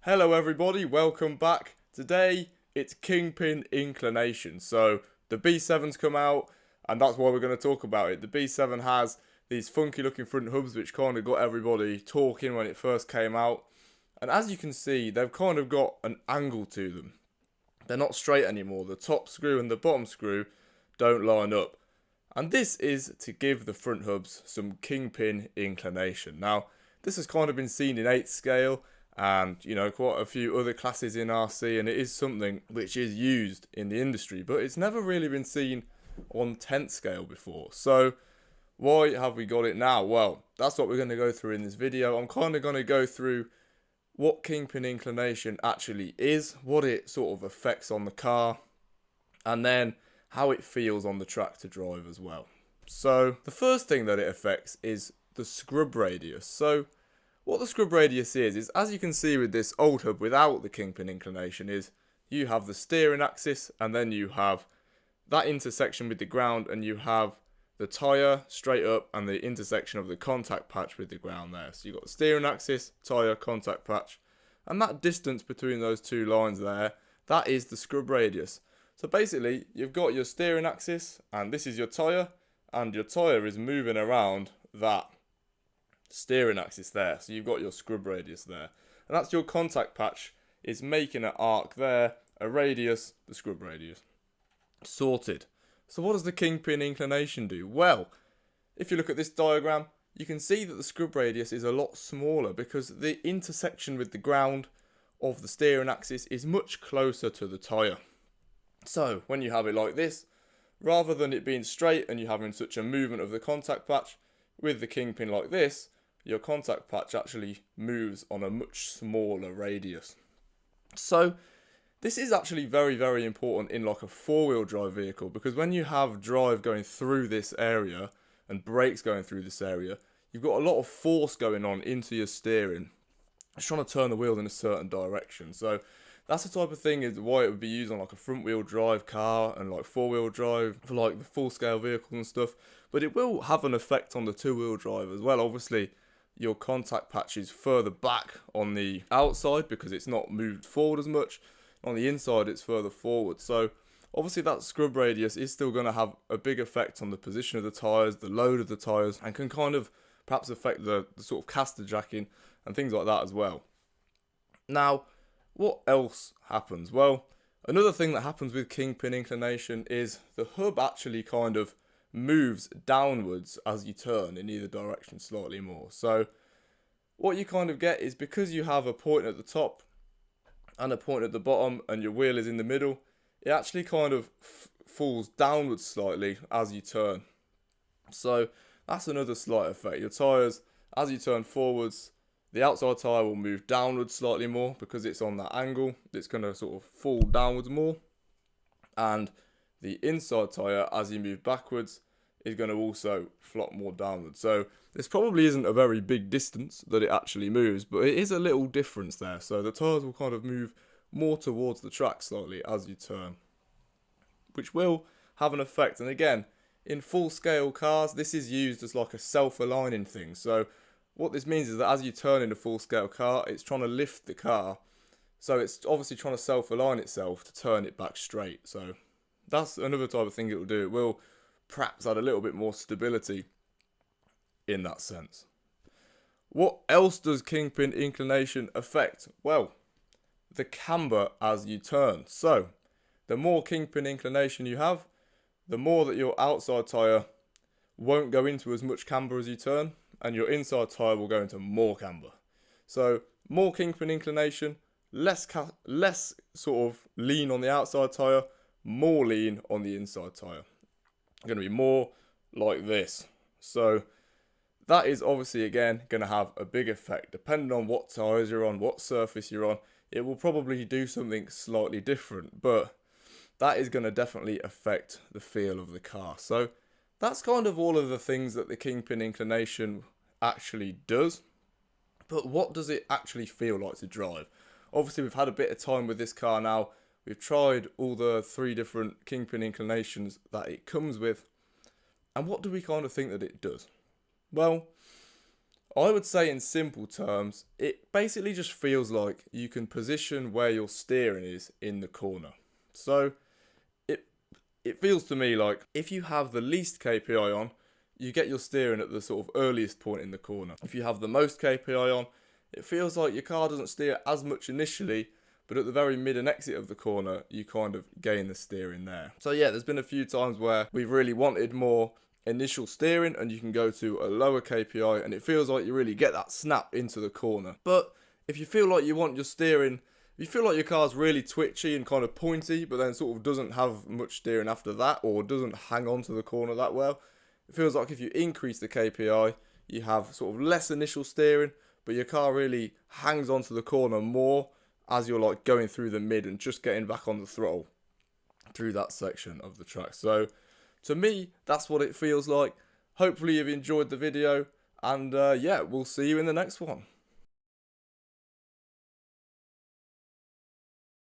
Hello everybody, welcome back. Today it's Kingpin Inclination. So the B7's come out and that's why we're going to talk about it. The B7 has these funky looking front hubs which kind of got everybody talking when it first came out. And as you can see, they've kind of got an angle to them. They're not straight anymore. The top screw and the bottom screw don't line up. And this is to give the front hubs some Kingpin inclination. Now, this has kind of been seen in 8th scale and, you know, quite a few other classes in RC, and it is something which is used in the industry, but it's never really been seen on 10th scale before. So why have we got it now? Well, that's what we're going to go through in this video. I'm kind of going to go through what Kingpin inclination actually is, what it sort of affects on the car, and then how it feels on the track to drive as well. So the first thing that it affects is the scrub radius. So what the scrub radius is as you can see with this old hub without the Kingpin inclination, is you have the steering axis and then you have that intersection with the ground, and you have the tyre straight up and the intersection of the contact patch with the ground there. So you've got the steering axis, tyre, contact patch, and that distance between those two lines there, that is the scrub radius. So basically you've got your steering axis and this is your tyre, and your tyre is moving around that steering axis there. So you've got your scrub radius there, and that's your contact patch is making an arc there, a radius, the scrub radius. Sorted. So what does the Kingpin inclination do? Well, if you look at this diagram, you can see that the scrub radius is a lot smaller because the intersection with the ground of the steering axis is much closer to the tyre. So when you have it like this, rather than it being straight and you having such a movement of the contact patch, with the Kingpin like this, your contact patch actually moves on a much smaller radius. So this is actually very, very important in like a four-wheel drive vehicle, because when you have drive going through this area and brakes going through this area, you've got a lot of force going on into your steering. It's trying to turn the wheel in a certain direction. So that's the type of thing is why it would be used on like a front-wheel drive car and like four-wheel drive for like the full-scale vehicles and stuff. But it will have an effect on the two-wheel drive as well. Obviously, your contact patch is further back on the outside because it's not moved forward as much. On the inside, it's further forward. So obviously that scrub radius is still going to have a big effect on the position of the tyres, the load of the tyres, and can kind of perhaps affect the sort of caster jacking and things like that as well. Now, what else happens? Well, another thing that happens with Kingpin inclination is the hub actually kind of moves downwards as you turn in either direction slightly more. So what you kind of get is, because you have a point at the top and a point at the bottom and your wheel is in the middle, it actually kind of falls downwards slightly as you turn. So that's another slight effect. Your tyres, as you turn forwards, the outside tyre will move downwards slightly more because it's on that angle. It's going to sort of fall downwards more. And the inside tyre, as you move backwards, is going to also flop more downwards. So this probably isn't a very big distance that it actually moves, but it is a little difference there. So the tyres will kind of move more towards the track slightly as you turn, which will have an effect. And again, in full scale cars, this is used as like a self-aligning thing. So what this means is that as you turn in a full scale car, it's trying to lift the car. So it's obviously trying to self-align itself to turn it back straight. So that's another type of thing it will do. It will perhaps add a little bit more stability in that sense. What else does Kingpin inclination affect? Well, the camber as you turn. So the more Kingpin inclination you have, the more that your outside tyre won't go into as much camber as you turn, and your inside tyre will go into more camber. So more Kingpin inclination, less sort of lean on the outside tyre, more lean on the inside tyre. Going to be more like this. So that is obviously again going to have a big effect depending on what tyres you're on, what surface you're on. It will probably do something slightly different, but that is going to definitely affect the feel of the car. So that's kind of all of the things that the Kingpin inclination actually does. But what does it actually feel like to drive? Obviously we've had a bit of time with this car now. We've tried all the 3 different Kingpin inclinations that it comes with. And what do we kind of think that it does? Well, I would say in simple terms, it basically just feels like you can position where your steering is in the corner. So it feels to me like if you have the least KPI on, you get your steering at the sort of earliest point in the corner. If you have the most KPI on, it feels like your car doesn't steer as much initially, but at the very mid and exit of the corner, you kind of gain the steering there. So yeah, there's been a few times where we've really wanted more initial steering and you can go to a lower KPI and it feels like you really get that snap into the corner. But if you feel like you want your steering, if you feel like your car's really twitchy and kind of pointy, but then sort of doesn't have much steering after that or doesn't hang on to the corner that well, it feels like if you increase the KPI, you have sort of less initial steering, but your car really hangs onto the corner more as you're like going through the mid and just getting back on the throttle through that section of the track. So to me, that's what it feels like. Hopefully you've enjoyed the video, and yeah, we'll see you in the next one.